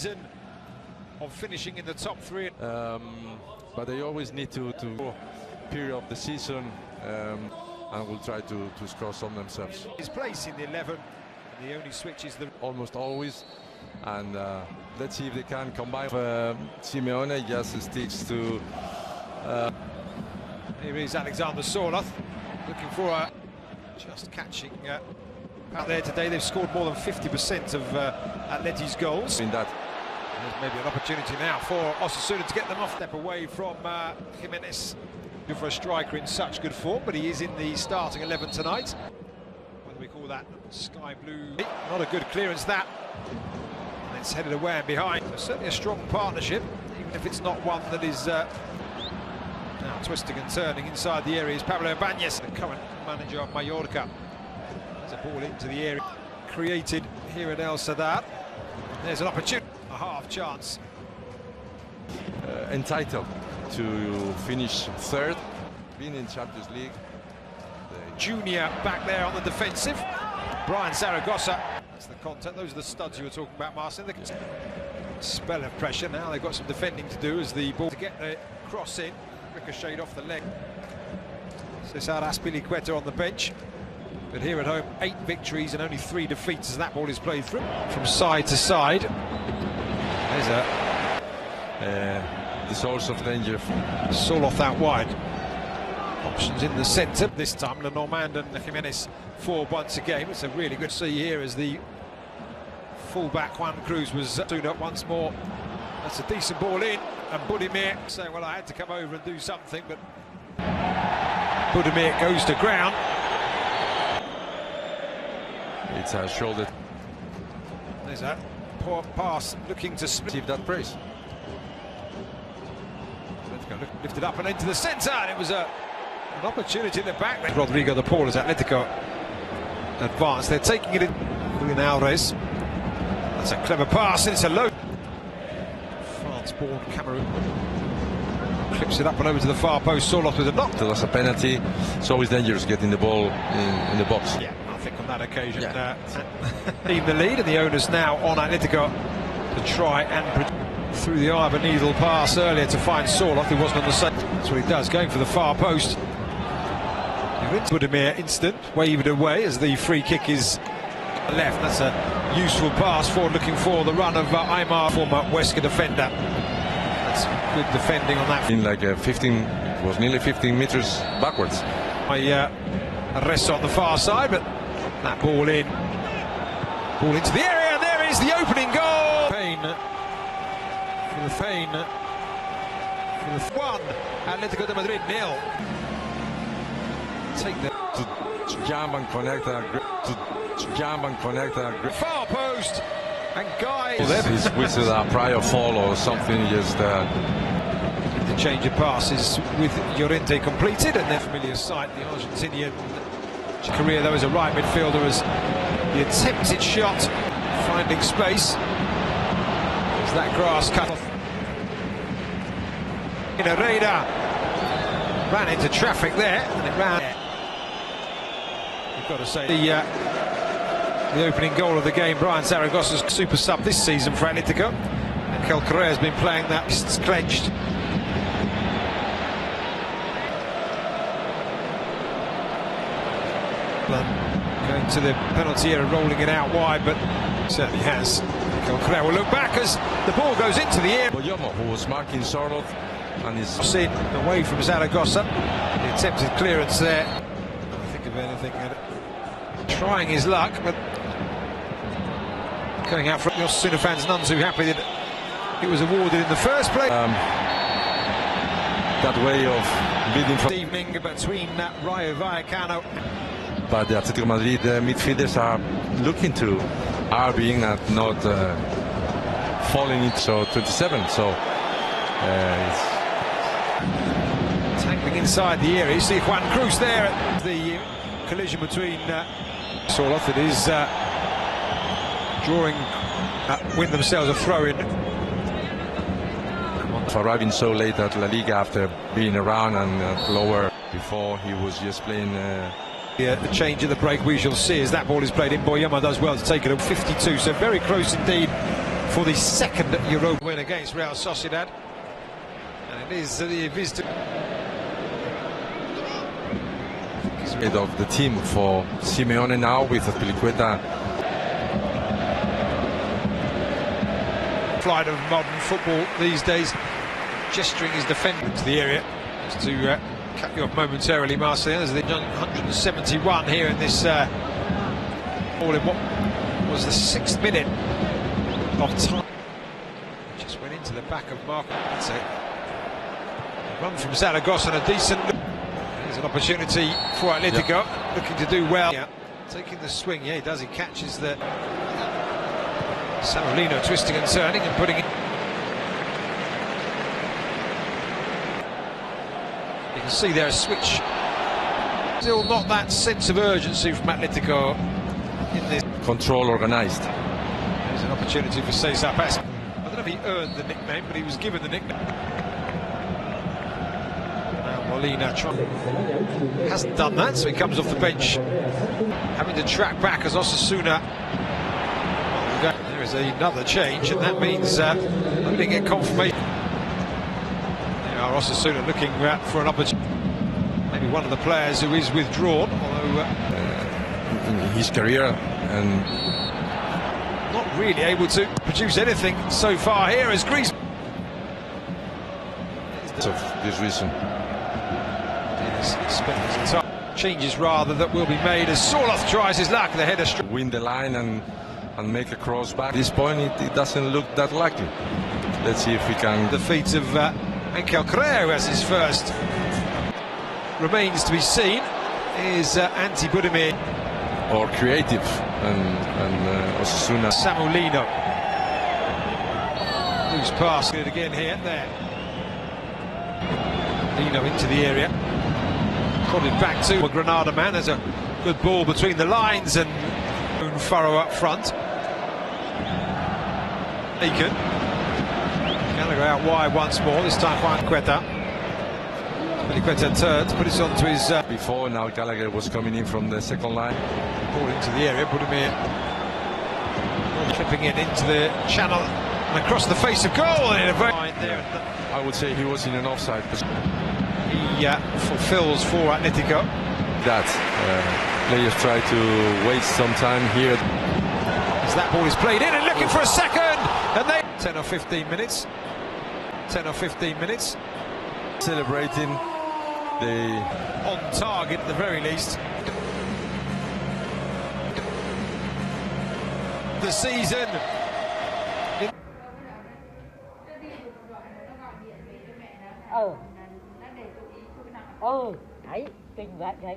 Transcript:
season of finishing in the top three. But they always need to period of the season and will try to score some themselves. His place in the 11, and the only switch is the almost always, and let's see if they can combine. Simeone just sticks to. Here is Alexander Sørloth looking for a just catching out there today. They've scored more than 50% of Atleti's goals. In that. There's maybe an opportunity now for Osasuna to get them off. Step away from Jimenez. Good for a striker in such good form, but he is in the starting 11 tonight. Whether we call that sky blue, not a good clearance that. And it's headed away and behind. So certainly a strong partnership, even if it's not one that is now twisting and turning inside the area. Is Pablo Ibanez, the current manager of Mallorca. There's a ball into the area created here at El Sadar. There's an opportunity, a half chance. Entitled to finish third, being in Champions League. Junior back there on the defensive. Brian Zaragoza. That's the contact. Those are the studs you were talking about, Marcin. The spell of pressure. Now they've got some defending to do as the ball to get the cross in. Ricocheted off the leg. Cesar Azpilicueta on the bench. But here at home, 8 victories and only 3 defeats as that ball is played through. From side to side. There's the source of danger. Sørloth out wide. Options in the centre. This time, Lenormand and Jimenez forward once again. It's a really good see here as the full-back Juan Cruz was doing up once more. That's a decent ball in. And Budimir saying, well, I had to come over and do something, but Budimir goes to ground. It's a shoulder. There's that poor pass looking to split that brace. Lifted up and into the centre, and it was an opportunity in the back. Rodrigo de Paul as Atletico advance. They're taking it in. Julián Alvarez. That's a clever pass, and it's a low. France-born Cameroon. Clips it up and over to the far post. Sørloth with a knock. That's a penalty. It's always dangerous getting the ball in the box. Yeah, I think on that occasion, leave the lead, and the onus now on Atletico to try and through the eye of a needle pass earlier to find Sørloth, who wasn't on the side. That's what he does, going for the far post. Budimir instant, waved away as the free kick is left. That's a useful pass forward, looking for the run of Aymar, former Huesca defender. That's good defending on that. In like 15, was nearly 15 meters backwards. Rests on the far side, but that ball in. Ball into the area, and there is the opening goal. For the Fein. For the 1, Atletico de Madrid 0. Take the to jump and connect far post, and Guy he's with a prior fall or something. Just the change of passes with Llorente completed, and their familiar sight, the Argentinian career though as a right midfielder, as the attempted shot finding space as that grass cut off. Herrera ran into traffic there, and it ran. You've got to say the opening goal of the game, Brian Zaragoza's super sub this season for Atletico. Angel Correa has been playing that, fists clenched. Going to the penalty area, rolling it out wide, but certainly has. Angel Correa will look back as the ball goes into the air. Boyomo, who was marking Sørloth, and is seen away from Zaragoza. The attempted clearance there. I don't think of anything. Trying his luck, but going out for Osasuna fans, none too happy that it was awarded in the first place. That way of bidding for evening between Rayo Vallecano. But the Atletico Madrid midfielders are looking to RBing and not falling into 27. So it's tangling inside the area. You see Juan Cruz there at the collision between Sørloth. It is drawing, win themselves a throw-in. For arriving so late at La Liga after being around and lower before, he was just playing. The change at the break we shall see as that ball is played in. Boyomo does well to take it at 52, so very close indeed for the second Europa win against Real Sociedad. And it is the Vista. Head of the team for Simeone now with Azpilicueta. Flight of modern football these days, gesturing his defender into the area. Just to cut you off momentarily, Marcel, as the 171 here in this all in what was the 6th minute of time. Just went into the back of Marco. That's it. Run from Zaragoza and a decent. There's an opportunity for Atletico, looking to do well. Yeah. Taking the swing, yeah, he does. He catches the Sørloth twisting and turning and putting it. You can see there a switch. Still not that sense of urgency from Atletico in this. Control organised. There's an opportunity for Cesar Paz. I don't know if he earned the nickname, but he was given the nickname. Now Molina hasn't done that, so he comes off the bench, having to track back as Osasuna. There is another change, and that means we didn't get confirmation. There are Osasuna looking for an opportunity. Maybe one of the players who is withdrawn, although In his career, and not really able to produce anything so far here as Griezmann. of this reason. Changes rather that will be made as Sørloth tries his luck. The header Win the line and make a cross back. At this point, it doesn't look that likely. Let's see if we can. The feet of Antoine as his first. Remains to be seen is Budimir. Or creative and Osasuna. Samulino. Loose pass. Good again here. There. Lino into the area. Prodded back to a Granada man. There's a good ball between the lines and furrow up front. Naked. Gallagher out wide once more. This time Juan Queta. Queta turns, put it onto his. Before now, Gallagher was coming in from the second line. Ball into the area, Budimir tripping it into the channel and across the face of goal. And in a very there. I would say he was in an offside position. He fulfills for Atletico. That players try to waste some time here. As that ball is played in and looking for a second, and they 10 or 15 minutes. 10 or 15 minutes. Celebrating the on target at the very least. The season. Đấy, kinh vậy.